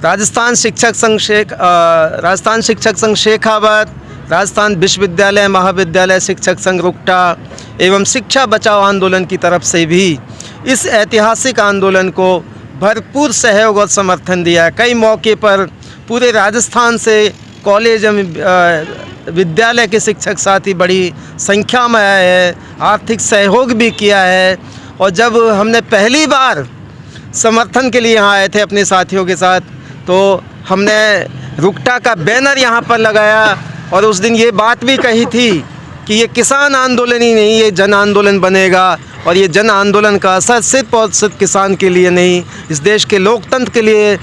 राजस्थान शिक्षक संघ शेखावत, राजस्थान विश्वविद्यालय महाविद्यालय शिक्षक संघ रुकटा एवं शिक्षा बचाओ आंदोलन की तरफ से भी इस ऐतिहासिक आंदोलन को भरपूर सहयोग और समर्थन दिया। कई मौके पर पूरे राजस्थान से कॉलेज विद्यालय के शिक्षक साथी बड़ी संख्या में आए हैं, आर्थिक सहयोग भी किया है। और जब हमने पहली बार समर्थन के लिए यहाँ आए थे अपने साथियों के साथ, तो हमने रुकटा का बैनर यहाँ पर लगाया और उस दिन ये बात भी कही थी कि ये किसान आंदोलन ही नहीं, ये जन आंदोलन बनेगा। और ये जन आंदोलन का असर सिर्फ और सिर्फ किसान के लिए नहीं, इस देश के लोकतंत्र के लिए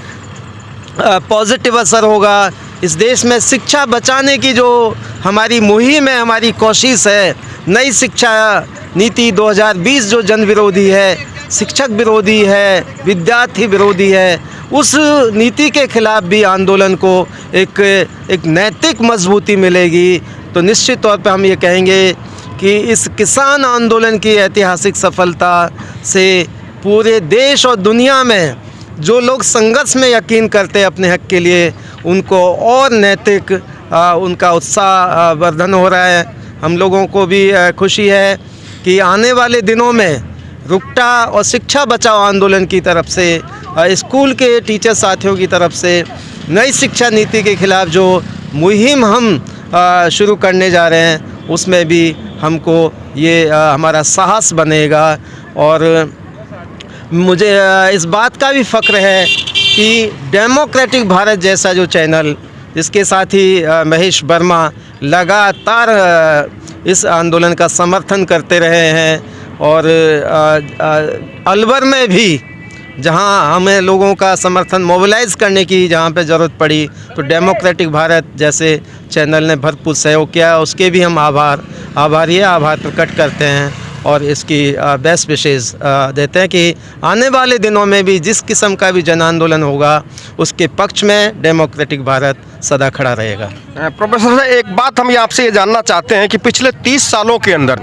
पॉजिटिव असर होगा। इस देश में शिक्षा बचाने की जो हमारी मुहिम है, हमारी कोशिश है, नई शिक्षा नीति 2020 जो जन विरोधी है, शिक्षक विरोधी है, विद्यार्थी विरोधी है, उस नीति के खिलाफ भी आंदोलन को एक नैतिक मजबूती मिलेगी। तो निश्चित तौर पे हम ये कहेंगे कि इस किसान आंदोलन की ऐतिहासिक सफलता से पूरे देश और दुनिया में जो लोग संघर्ष में यकीन करते हैं अपने हक के लिए, उनको और नैतिक उनका उत्साह वर्धन हो रहा है। हम लोगों को भी खुशी है कि आने वाले दिनों में रुकटा और शिक्षा बचाओ आंदोलन की तरफ से, स्कूल के टीचर साथियों की तरफ से नई शिक्षा नीति के खिलाफ जो मुहिम हम शुरू करने जा रहे हैं, उसमें भी हमको ये हमारा साहस बनेगा। और मुझे इस बात का भी फ़ख्र है कि डेमोक्रेटिक भारत जैसा जो चैनल, जिसके साथ ही महेश वर्मा लगातार इस आंदोलन का समर्थन करते रहे हैं
और अलवर में भी जहां हमें लोगों का समर्थन मोबिलाइज़ करने की जहां पे ज़रूरत पड़ी तो डेमोक्रेटिक भारत जैसे चैनल ने भरपूर सहयोग किया, उसके भी हम आभार प्रकट करते हैं और इसकी बेस्ट विशेज़ देते हैं कि आने वाले दिनों में भी जिस किस्म का भी जन आंदोलन होगा उसके पक्ष में डेमोक्रेटिक भारत सदा खड़ा रहेगा।
प्रोफेसर साहब, एक बात हम आपसे ये जानना चाहते हैं कि पिछले 30 सालों के अंदर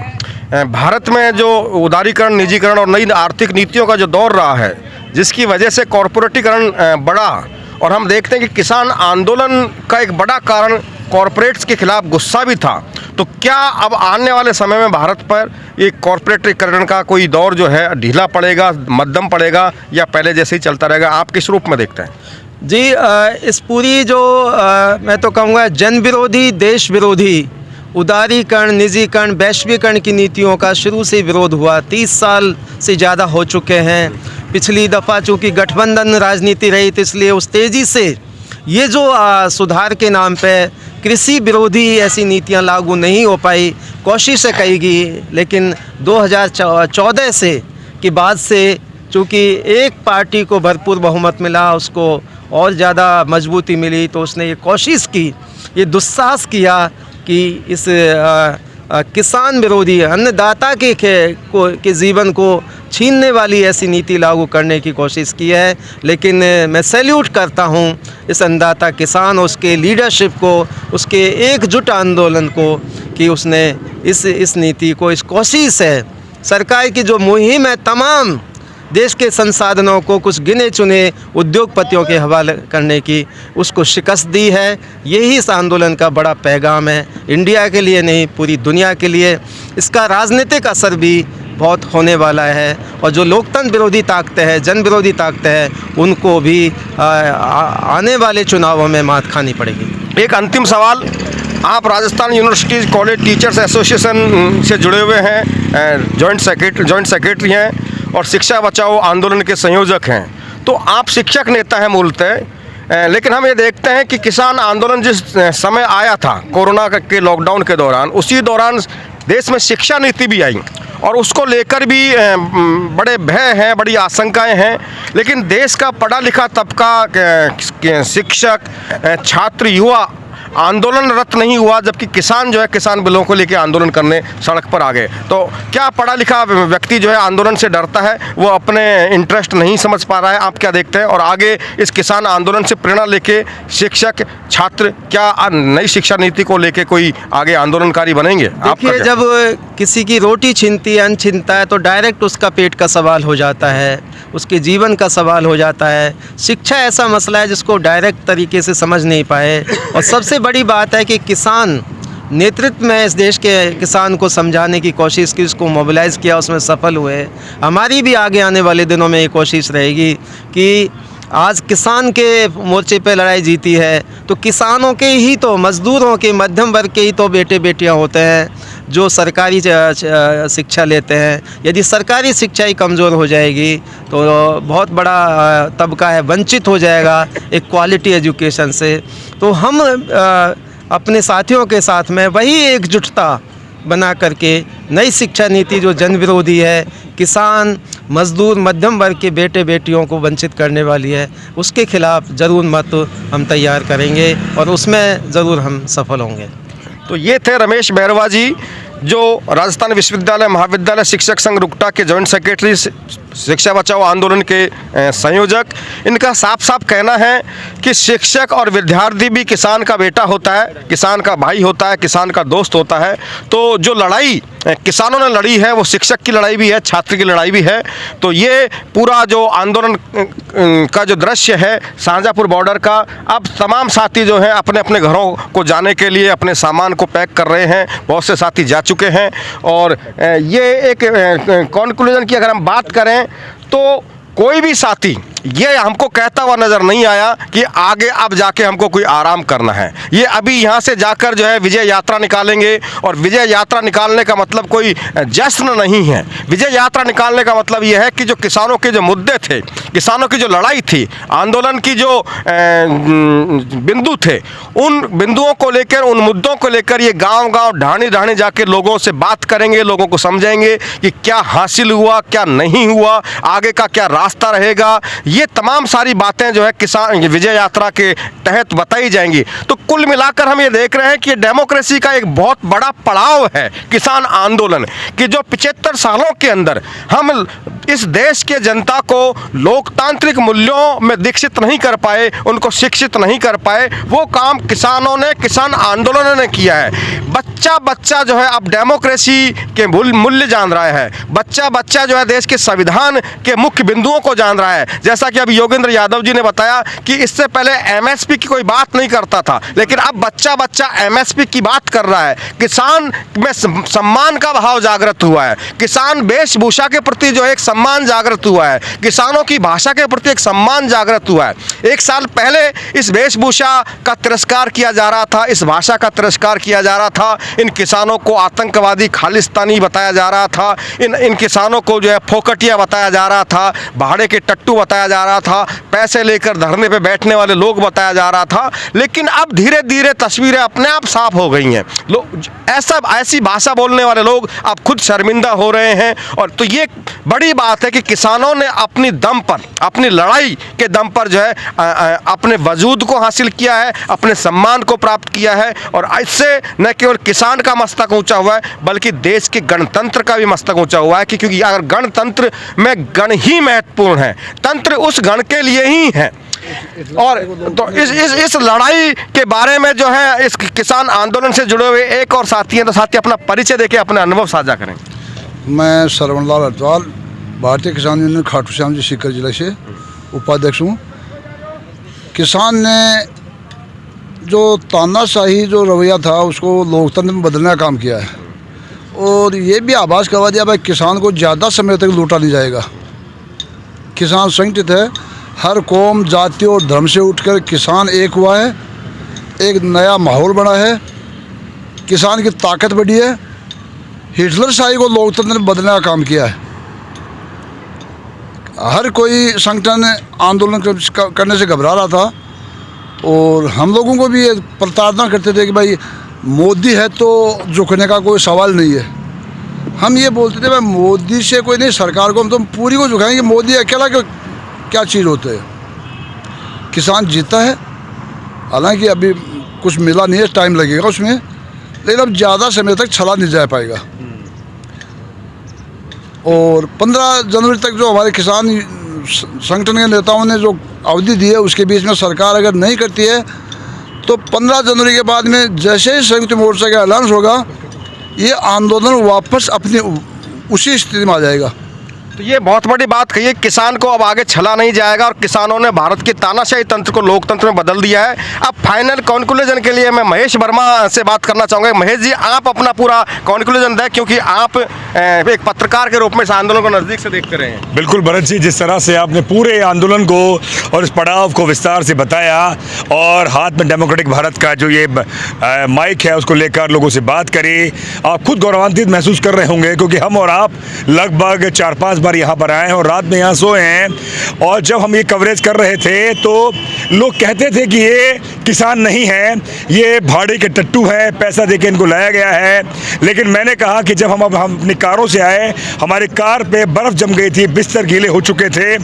भारत में जो उदारीकरण, निजीकरण और नई आर्थिक नीतियों का जो दौर रहा है, जिसकी वजह से कॉरपोरेटीकरण बढ़ा, और हम देखते हैं कि किसान आंदोलन का एक बड़ा कारण कॉरपोरेट्स के खिलाफ गुस्सा भी था, तो क्या अब आने वाले समय में भारत पर ये कॉरपोरेटीकरण का कोई दौर जो है ढीला पड़ेगा, मध्यम पड़ेगा, या पहले जैसे ही चलता रहेगा? आप किस रूप में देखते हैं?
जी, इस पूरी जो मैं तो कहूँगा जन विरोधी, देश विरोधी, उदारीकरण, निजीकरण, वैश्वीकरण की नीतियों का शुरू से विरोध हुआ। 30 साल से ज़्यादा हो चुके हैं। पिछली दफ़ा चूँकि गठबंधन राजनीति रही तो इसलिए उस तेज़ी से ये जो सुधार के नाम पे कृषि विरोधी ऐसी नीतियां लागू नहीं हो पाई। कोशिशें कही गई, लेकिन 2014 से के बाद से चूँकि एक पार्टी को भरपूर बहुमत मिला, उसको और ज़्यादा मजबूती मिली, तो उसने ये कोशिश की, ये दुस्साहस किया कि इस किसान विरोधी, अन्नदाता के जीवन को छीनने वाली ऐसी नीति लागू करने की कोशिश की है। लेकिन मैं सैल्यूट करता हूं इस अन्नदाता किसान, उसके लीडरशिप को, उसके एकजुट आंदोलन को, कि उसने इस नीति को, इस कोशिश है सरकार की जो मुहिम है तमाम देश के संसाधनों को कुछ गिने चुने उद्योगपतियों के हवाले करने की, उसको शिकस्त दी है। यही इस आंदोलन का बड़ा पैगाम है, इंडिया के लिए नहीं पूरी दुनिया के लिए। इसका राजनीतिक असर भी बहुत होने वाला है, और जो लोकतंत्र विरोधी ताकतें हैं, जन विरोधी ताकतें हैं, उनको भी आने वाले चुनावों में मात खानी पड़ेगी।
एक अंतिम सवाल, आप Rajasthan universities college teachers association से जुड़े हुए हैं, जॉइंट सेक्रेटरी हैं और शिक्षा बचाओ आंदोलन के संयोजक हैं, तो आप शिक्षक नेता हैं मूलतः, लेकिन हम ये देखते हैं कि किसान आंदोलन जिस समय आया था कोरोना के लॉकडाउन के दौरान, उसी दौरान देश में शिक्षा नीति भी आई और उसको लेकर भी बड़े भय हैं, बड़ी आशंकाएं हैं। लेकिन देश का पढ़ा लिखा तबका, शिक्षक, छात्र, युवा आंदोलनरत नहीं हुआ, जबकि किसान जो है किसान बिलों को लेकर आंदोलन करने सड़क पर आ गए। तो क्या पढ़ा लिखा व्यक्ति जो है आंदोलन से डरता है, वो अपने इंटरेस्ट नहीं समझ पा रहा है? आप क्या देखते हैं? और आगे इस किसान आंदोलन से प्रेरणा लेके शिक्षक, छात्र क्या नई शिक्षा नीति को लेके कोई आगे आंदोलनकारी बनेंगे?
देखिए, जब किसी की रोटी छिनती है, अन्न छिनता है, तो डायरेक्ट उसका पेट का सवाल हो जाता है, उसके जीवन का सवाल हो जाता है। शिक्षा ऐसा मसला है जिसको डायरेक्ट तरीके से समझ नहीं पाए, और सबसे बड़ी बात है कि किसान नेतृत्व में इस देश के किसान को समझाने की कोशिश की, उसको मोबिलाइज़ किया, उसमें सफल हुए। हमारी भी आगे आने वाले दिनों में ये कोशिश रहेगी कि आज किसान के मोर्चे पे लड़ाई जीती है तो किसानों के ही तो, मज़दूरों के, मध्यम वर्ग के ही तो बेटे बेटियां होते हैं जो सरकारी शिक्षा लेते हैं। यदि सरकारी शिक्षा ही कमज़ोर हो जाएगी तो बहुत बड़ा तबका है वंचित हो जाएगा एक क्वालिटी एजुकेशन से। तो हम अपने साथियों के साथ में वही एकजुटता बना करके नई शिक्षा नीति जो जन विरोधी है, किसान, मजदूर, मध्यम वर्ग के बेटे बेटियों को वंचित करने वाली है, उसके खिलाफ ज़रूर मत हम तैयार करेंगे और उसमें ज़रूर हम सफल होंगे।
तो ये थे रमेश बैरवा जी, जो राजस्थान विश्वविद्यालय महाविद्यालय शिक्षक संघ रुकटा के जॉइंट सेक्रेटरी, शिक्षा बचाओ आंदोलन के संयोजक। इनका साफ साफ कहना है कि शिक्षक और विद्यार्थी भी किसान का बेटा होता है, किसान का भाई होता है, किसान का दोस्त होता है। तो जो लड़ाई किसानों ने लड़ी है वो शिक्षक की लड़ाई भी है, छात्र की लड़ाई भी है। तो ये पूरा जो आंदोलन का जो दृश्य है शाहजहाँपुर बॉर्डर का, अब तमाम साथी जो हैं अपने अपने घरों को जाने के लिए अपने सामान को पैक कर रहे हैं। बहुत से साथी जा चुके हैं और ये एक कंक्लूजन की अगर हम बात करें तो कोई भी साथी ये हमको कहता हुआ नज़र नहीं आया कि आगे अब जाके हमको कोई आराम करना है। ये अभी यहाँ से जाकर जो है विजय यात्रा निकालेंगे, और विजय यात्रा निकालने का मतलब कोई जश्न नहीं है। विजय यात्रा निकालने का मतलब ये है कि जो किसानों के जो मुद्दे थे, किसानों की जो लड़ाई थी, आंदोलन की जो बिंदु थे, उन बिंदुओं को लेकर, उन मुद्दों को लेकर ये गांव-गांव, ढाणी-ढाणी जाके लोगों से बात करेंगे, लोगों को समझाएंगे कि क्या हासिल हुआ, क्या नहीं हुआ, आगे का क्या रास्ता रहेगा। ये तमाम सारी बातें जो है किसान विजय यात्रा के तहत बताई जाएंगी। तो कुल मिलाकर हम ये देख रहे हैं कि डेमोक्रेसी का एक बहुत बड़ा पड़ाव है किसान आंदोलन कि जो 75 सालों के अंदर हम इस देश के जनता को लोकतांत्रिक मूल्यों में दीक्षित नहीं कर पाए, उनको शिक्षित नहीं कर पाए, वो काम किसानों ने, किसान आंदोलनों ने किया है। बच्चा बच्चा जो है अब डेमोक्रेसी के मूल्य जान रहा है। बच्चा बच्चा जो है देश के संविधान के मुख्य बिंदुओं को जान रहा है। जैसा कि अभी योगेंद्र यादव जी ने बताया कि इससे पहले एमएसपी की कोई बात नहीं करता था, लेकिन अब बच्चा बच्चा एमएसपी की बात कर रहा है। किसान में सम्मान का भाव जागृत हुआ है। किसान वेशभूषा के प्रति जो है एक सम्मान जागृत हुआ है। किसानों की भाषा के प्रति एक सम्मान जागृत हुआ है। एक साल पहले इस वेशभूषा का तिरस्कार किया जा रहा था, इस भाषा का तिरस्कार किया जा रहा था, इन किसानों को आतंकवादी, खालिस्तानी बताया जा रहा था, इन किसानों को जो है फोकटिया बताया जा रहा था, भाड़े के टट्टू बताया जा रहा था, पैसे लेकर धरने पे बैठने वाले लोग बताया जा रहा था। लेकिन अब धीरे धीरे तस्वीरें अपने आप साफ हो गई हैं। लोग ऐसी भाषा बोलने वाले लोग अब खुद शर्मिंदा हो रहे हैं। और तो ये बड़ी बात है कि किसानों ने अपनी दम पर, अपनी लड़ाई के दम पर जो है अपने वजूद को हासिल किया है, अपने सम्मान को प्राप्त किया है। और इससे न केवल किसान का मस्तक ऊंचा हुआ है, बल्कि देश के गणतंत्र का भी मस्तक ऊंचा हुआ है। क्योंकि अगर गणतंत्र में गण ही महत्वपूर्ण है, तंत्र उस गण के लिए ही है। और तो इस लड़ाई के बारे में जो है इस किसान आंदोलन से जुड़े हुए एक और साथी हैं, तो साथी अपना परिचय देके अपने अनुभव साझा करें।
मैं सरवण लाल अटवाल, भारतीय किसान यूनियन खाटू श्याम जी सीकर जिले से उपाध्यक्ष हूँ। किसान ने जो तानाशाही जो रवैया था उसको लोकतंत्र में बदलने का काम किया है, और ये भी आभास करवा दिया भाई किसान को ज़्यादा समय तक लूटा नहीं जाएगा। किसान संगठित है, हर कौम, जाति और धर्म से उठकर किसान एक हुआ है। एक नया माहौल बना है, किसान की ताकत बढ़ी है। हिटलर शाही को लोकतंत्र में बदलने का काम किया है। हर कोई संगठन आंदोलन करने से घबरा रहा था, और हम लोगों को भी ये प्रताड़ना करते थे कि भाई मोदी है तो झुकने का कोई सवाल नहीं है। हम ये बोलते थे भाई मोदी से कोई नहीं, सरकार को हम तो पूरी को झुकाएंगे, मोदी अकेला क्या चीज़ होते है। किसान जीता है, हालांकि अभी कुछ मिला नहीं है, टाइम लगेगा उसमें, लेकिन अब ज़्यादा समय तक चला नहीं जा पाएगा। और 15 जनवरी तक जो हमारे किसान संगठन के नेताओं ने जो अवधि दी है, उसके बीच में सरकार अगर नहीं करती है तो 15 जनवरी के बाद में जैसे ही संयुक्त मोर्चा का ऐलान होगा, ये आंदोलन वापस अपनी उसी स्थिति में आ जाएगा।
तो ये बहुत बड़ी बात कही है, किसान को अब आगे छला नहीं जाएगा, और किसानों ने भारत के तानाशाही तंत्र को लोकतंत्र में बदल दिया है। अब फाइनल कॉन्क्लूजन के लिए मैं महेश वर्मा से बात करना चाहूँगा। महेश जी, आप अपना पूरा कॉन्क्लूजन दें, क्योंकि आप एक पत्रकार के रूप में इस आंदोलन को नज़दीक से देखते रहे हैं।
बिल्कुल भरत जी, जिस तरह से आपने पूरे आंदोलन को और इस पड़ाव को विस्तार से बताया, और हाथ में डेमोक्रेटिक भारत का जो ये माइक है उसको लेकर लोगों से बात करी, आप खुद गौरवान्वित महसूस कर रहे होंगे, क्योंकि हम और आप लगभग 4-5 बार यहाँ पर आए हैं और रात में यहाँ सोए हैं। और जब हम ये कवरेज कर रहे थे तो लोग कहते थे कि ये किसान नहीं है, ये भाड़े के टट्टू हैं, पैसा देके इनको लाया गया है। लेकिन मैंने कहा कि जब हम अपनी कारों से आए, हमारी कार पे बर्फ़ जम गई थी, बिस्तर गीले हो चुके थे,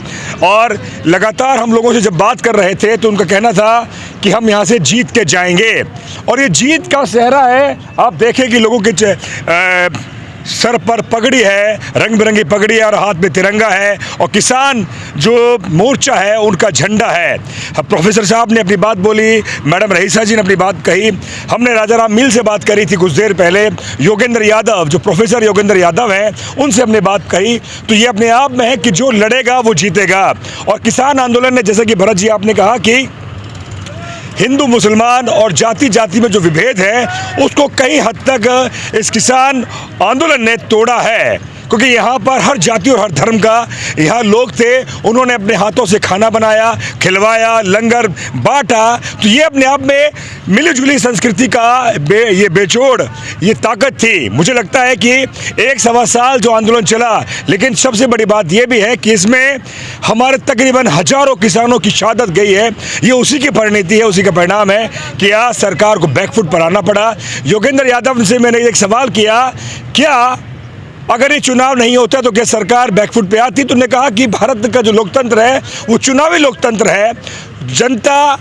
और लगातार हम लोगों से जब बात कर रहे थे तो उनका कहना था कि हम यहाँ से जीत के जाएंगे। और ये जीत का सेहरा है। आप देखें कि लोगों के सर पर पगड़ी है, रंग बिरंगी पगड़ी है, और हाथ में तिरंगा है, और किसान जो मोर्चा है उनका झंडा है। प्रोफेसर साहब ने अपनी बात बोली, मैडम रईसा जी ने अपनी बात कही, हमने राजा राम मील से बात करी थी कुछ देर पहले, योगेंद्र यादव जो प्रोफेसर योगेंद्र यादव हैं उनसे हमने बात कही। तो ये अपने आप में है कि जो लड़ेगा वो जीतेगा। और किसान आंदोलन ने, जैसे कि भरत जी आपने कहा कि हिंदू मुसलमान और जाति जाति में जो विभेद है उसको कई हद तक इस किसान आंदोलन ने तोड़ा है। क्योंकि यहाँ पर हर जाति और हर धर्म का यहाँ लोग थे। उन्होंने अपने हाथों से खाना बनाया, खिलवाया, लंगर बांटा। तो ये अपने आप में मिलीजुली संस्कृति का ये बेजोड़ ये ताकत थी। मुझे लगता है कि 1-1.25 साल जो आंदोलन चला, लेकिन सबसे बड़ी बात ये भी है कि इसमें हमारे तकरीबन हजारों किसानों की शहादत गई है। ये उसी की परिणति है, उसी का परिणाम है कि आज सरकार को बैकफुट पर आना पड़ा। योगेंद्र यादव से मैंने एक सवाल किया, क्या अगर ये चुनाव नहीं होता तो क्या सरकार बैकफुट पे आती? तो उन्होंने कहा कि भारत का जो लोकतंत्र है वो चुनावी लोकतंत्र है। जनता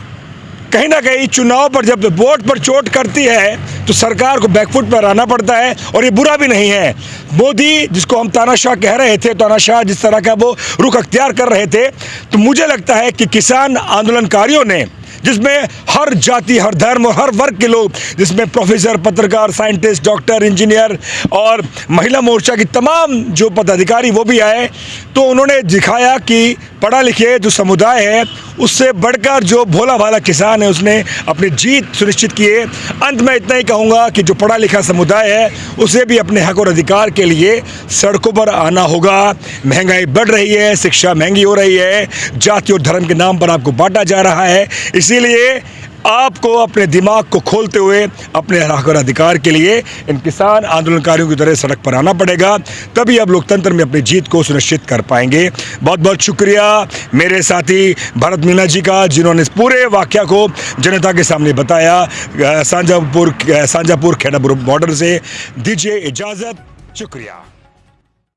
कहीं ना कहीं चुनाव पर जब वोट पर चोट करती है तो सरकार को बैकफुट पर आना पड़ता है, और ये बुरा भी नहीं है। मोदी जिसको हम तानाशाह कह रहे थे, तानाशाह जिस तरह का वो रुख अख्तियार कर रहे थे, तो मुझे लगता है कि किसान आंदोलनकारियों ने, जिसमें हर जाति, हर धर्म और हर वर्ग के लोग, जिसमें प्रोफेसर, पत्रकार, साइंटिस्ट, डॉक्टर, इंजीनियर और महिला मोर्चा की तमाम जो पदाधिकारी वो भी आए, तो उन्होंने दिखाया कि पढ़ा लिखे जो समुदाय है उससे बढ़कर जो भोला भाला किसान है उसने अपनी जीत सुनिश्चित की है। अंत में इतना ही कहूँगा कि जो पढ़ा लिखा समुदाय है उसे भी अपने हक और अधिकार के लिए सड़कों पर आना होगा। महंगाई बढ़ रही है, शिक्षा महंगी हो रही है, जाति और धर्म के नाम पर आपको बांटा जा रहा है। इसीलिए आपको अपने दिमाग को खोलते हुए अपने हक और अधिकार के लिए इन किसान आंदोलनकारियों की तरह सड़क पर आना पड़ेगा, तभी आप लोकतंत्र में अपनी जीत को सुनिश्चित कर पाएंगे। बहुत बहुत शुक्रिया मेरे साथी भरत मीना जी का, जिन्होंने इस पूरे वाक़या को जनता के सामने बताया। सांजापुर खेड़ा बॉर्डर से दीजिए इजाज़त, शुक्रिया।